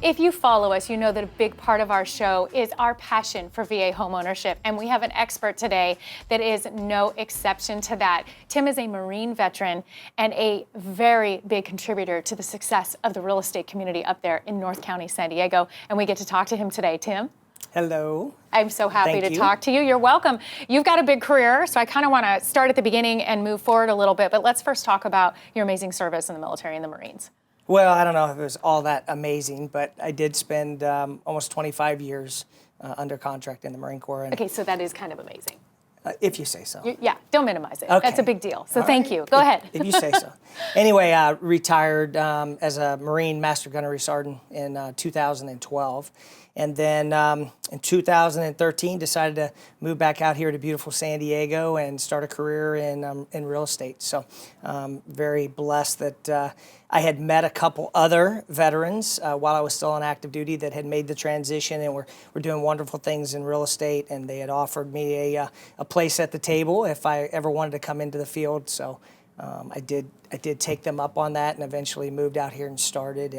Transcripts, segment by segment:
If you follow us, you know that a big part of our show is our passion for VA homeownership, and we have an expert today that is no exception to that. Tim is a Marine veteran and a very big contributor to the success of the real estate community up there in North County, San Diego, and we get to talk to him today. Tim? Hello. I'm so happy Thank to talk to you. You're welcome. You've got a big career, so I kind of want to start at the beginning and move forward a little bit, but let's first talk about your amazing service in the military and the Marines. Well, I don't know if it was all that amazing, but I did spend almost 25 years under contract in the Marine Corps. Okay, so that is kind of amazing. If you say so. Yeah, don't minimize it. Okay. That's a big deal. So all thank right. you. Go ahead. If you say so. Anyway, retired as a Marine Master Gunnery Sergeant in 2012. And then in 2013, decided to move back out here to beautiful San Diego and start a career in real estate. So very blessed that I had met a couple other veterans while I was still on active duty that had made the transition and were doing wonderful things in real estate. And they had offered me a place at the table if I ever wanted to come into the field. So I did take them up on that and eventually moved out here and started.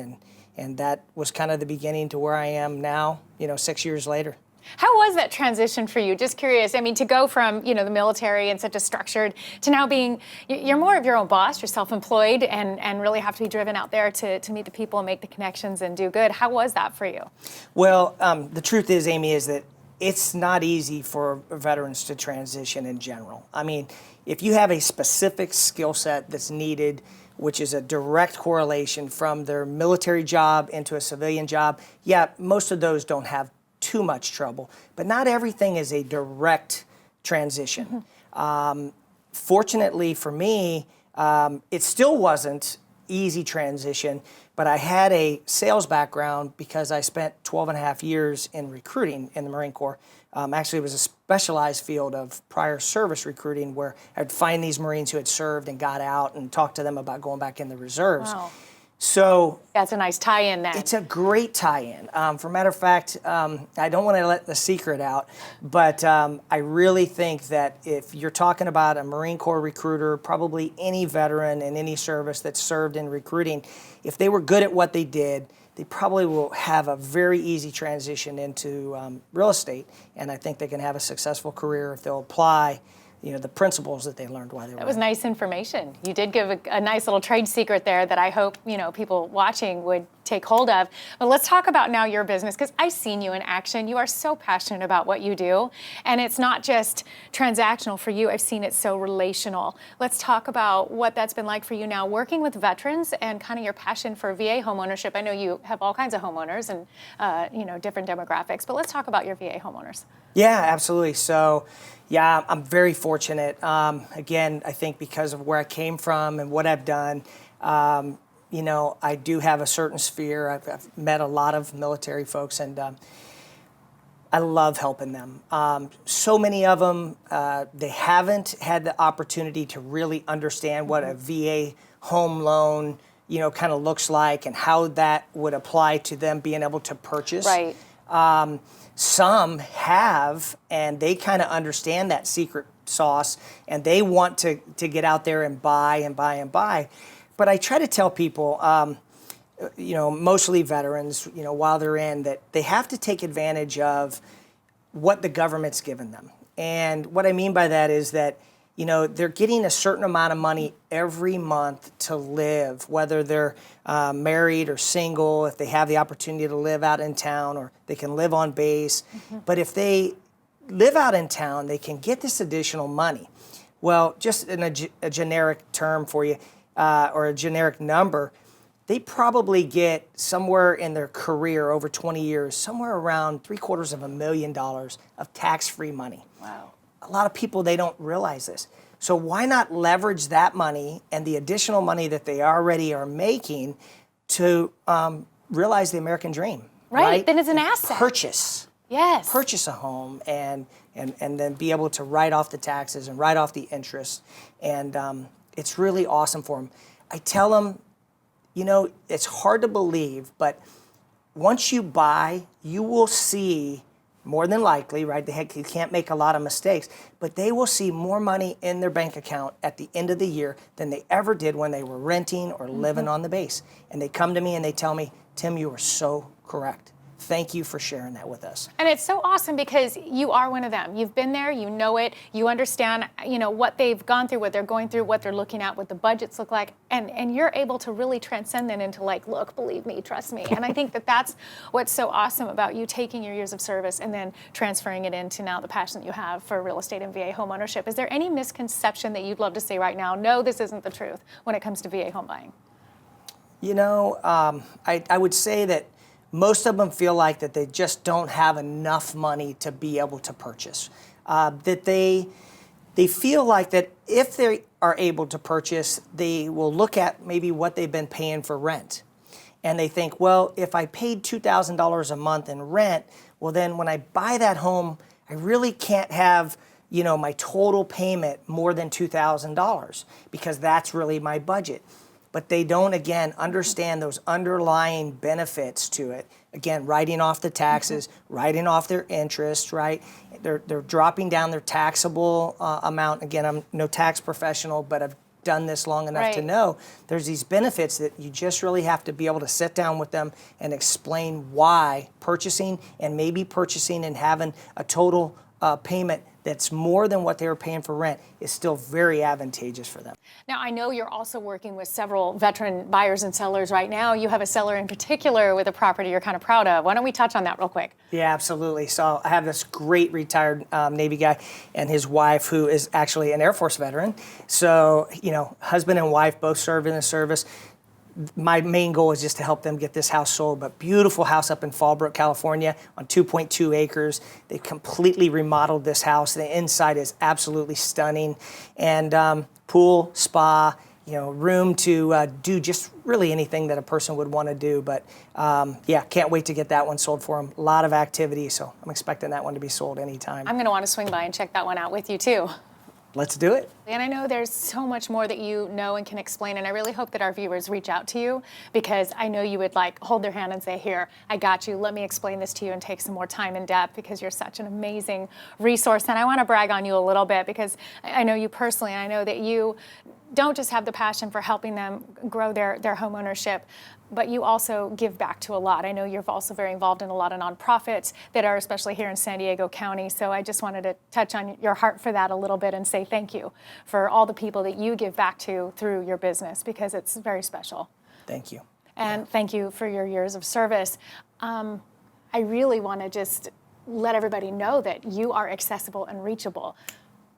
And that was kind of the beginning to where I am now, 6 years later. How was that transition for you? Just curious. I mean, to go from, the military and such a structured to now being, you're more of your own boss, you're self-employed and really have to be driven out there to meet the people and make the connections and do good. How was that for you? Well, the truth is, Amy, is that it's not easy for veterans to transition in general. I mean, if you have a specific skill set that's needed, which is a direct correlation from their military job into a civilian job, yeah, most of those don't have too much trouble. But not everything is a direct transition. Mm-hmm. Fortunately for me, it still wasn't easy transition, but I had a sales background because I spent 12 and a half years in recruiting in the Marine Corps. Actually, it was a specialized field of prior service recruiting where I'd find these Marines who had served and got out and talk to them about going back in the reserves. Wow. So that's a nice tie-in then. It's a great tie-in. For a matter of fact, I don't want to let the secret out, but I really think that if you're talking about a Marine Corps recruiter, probably any veteran in any service that served in recruiting, if they were good at what they did, they probably will have a very easy transition into real estate, and I think they can have a successful career if they'll apply the principles that they learned while they were That was nice information. You did give a nice little trade secret there that I hope, people watching would take hold of. But let's talk about now your business, because I've seen you in action. You are so passionate about what you do, and it's not just transactional for you. I've seen it so relational. Let's talk about what that's been like for you now, working with veterans and kind of your passion for VA homeownership. I know you have all kinds of homeowners and, different demographics, but let's talk about your VA homeowners. Yeah, absolutely. So, yeah, I'm very fortunate. Again, I think because of where I came from and what I've done, I do have a certain sphere. I've met a lot of military folks, and I love helping them. So many of them, they haven't had the opportunity to really understand what a VA home loan, kind of looks like and how that would apply to them being able to purchase. Right. Some have, and they kind of understand that secret sauce, and they want to get out there and buy and buy and buy. But I try to tell people, mostly veterans, while they're in, that they have to take advantage of what the government's given them. And what I mean by that is that, they're getting a certain amount of money every month to live, whether they're married or single, if they have the opportunity to live out in town, or they can live on base. Mm-hmm. But if they live out in town, they can get this additional money. Well, just in a generic term for you, or a generic number, they probably get somewhere in their career over 20 years, somewhere around $750,000 of tax-free money. Wow. A lot of people, they don't realize this. So why not leverage that money and the additional money that they already are making to realize the American dream? Right? Then it's an asset. Purchase. Yes. Purchase a home and then be able to write off the taxes and write off the interest. And it's really awesome for them. I tell them, it's hard to believe, but once you buy, you will see, more than likely, right? You can't make a lot of mistakes, but they will see more money in their bank account at the end of the year than they ever did when they were renting or living on the base. And they come to me and they tell me, Tim, you are so Correct. Thank you for sharing that with us. And it's so awesome because you are one of them. You've been there, you know it, you understand, what they've gone through, what they're going through, what they're looking at, what the budgets look like, and you're able to really transcend that into like, look, believe me, trust me. And I think that that's what's so awesome about you taking your years of service and then transferring it into now the passion that you have for real estate and VA home ownership. Is there any misconception that you'd love to say right now, no, this isn't the truth when it comes to VA home buying? I would say that most of them feel like that they just don't have enough money to be able to purchase. That they feel like that if they are able to purchase, they will look at maybe what they've been paying for rent. And they think, well, if I paid $2,000 a month in rent, well then when I buy that home, I really can't have my total payment more than $2,000 because that's really my budget. But they don't, again, understand those underlying benefits to it. Again, writing off the taxes, writing off their interest, right? They're dropping down their taxable amount. Again, I'm no tax professional, but I've done this long enough to know there's these benefits that you just really have to be able to sit down with them and explain why purchasing and maybe purchasing and having a total payment that's more than what they were paying for rent is still very advantageous for them. Now, I know you're also working with several veteran buyers and sellers right now. You have a seller in particular with a property you're kind of proud of. Why don't we touch on that real quick? Yeah, absolutely. So I have this great retired Navy guy and his wife who is actually an Air Force veteran. So, husband and wife both served in the service. My main goal is just to help them get this house sold, but beautiful house up in Fallbrook, California on 2.2 acres. They completely remodeled this house. The inside is absolutely stunning. And pool, spa, room to do just really anything that a person would want to do. But can't wait to get that one sold for them. A lot of activity, so I'm expecting that one to be sold anytime. I'm going to want to swing by and check that one out with you too. Let's do it. And I know there's so much more that you know and can explain, and I really hope that our viewers reach out to you because I know you would hold their hand and say, here, I got you, let me explain this to you and take some more time in depth because you're such an amazing resource. And I want to brag on you a little bit because I know you personally, and I know that you don't just have the passion for helping them grow their home ownership, but you also give back to a lot. I know you're also very involved in a lot of nonprofits that are especially here in San Diego County. So I just wanted to touch on your heart for that a little bit and say thank you for all the people that you give back to through your business because it's very special. Thank you. And thank you for your years of service. I really want to just let everybody know that you are accessible and reachable.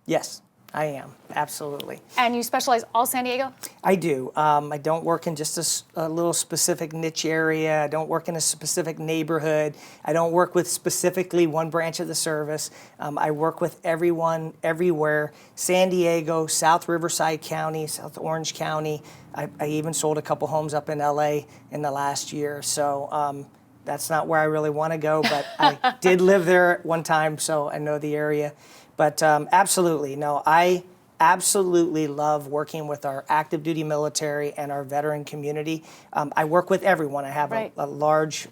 Yes. I am, absolutely. And you specialize all San Diego? I do. I don't work in just a little specific niche area. I don't work in a specific neighborhood. I don't work with specifically one branch of the service. I work with everyone, everywhere. San Diego, South Riverside County, South Orange County. I even sold a couple homes up in LA in the last year. So that's not where I really want to go, but I did live there at one time, so I know the area. But absolutely, no, I absolutely love working with our active duty military and our veteran community. I work with everyone. I have a large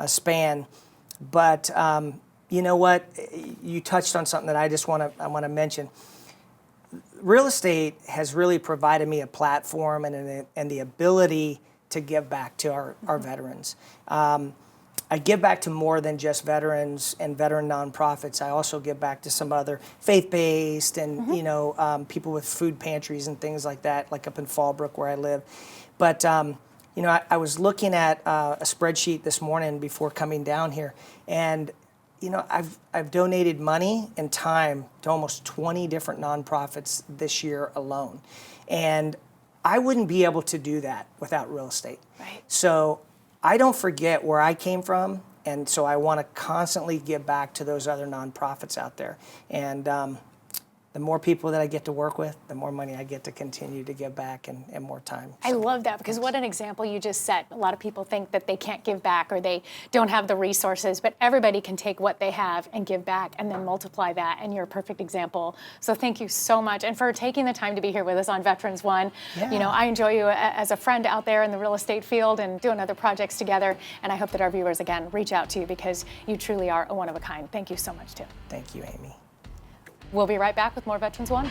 span. But you know what? You touched on something that I want to mention. Real estate has really provided me a platform and the ability to give back to our veterans. I give back to more than just veterans and veteran nonprofits. I also give back to some other faith-based and people with food pantries and things like that, like up in Fallbrook where I live. But I was looking at a spreadsheet this morning before coming down here, and I've donated money and time to almost 20 different nonprofits this year alone, and I wouldn't be able to do that without real estate. Right. So I don't forget where I came from, and so I want to constantly give back to those other nonprofits out there. And the more people that I get to work with, the more money I get to continue to give back and more time. I love that because what an example you just set. A lot of people think that they can't give back or they don't have the resources, but everybody can take what they have and give back and then multiply that, and you're a perfect example. So thank you so much, and for taking the time to be here with us on Veterans One. Yeah. I enjoy you as a friend out there in the real estate field and doing other projects together, and I hope that our viewers, again, reach out to you because you truly are a one of a kind. Thank you so much, too. Thank you, Amy. We'll be right back with more Veterans One.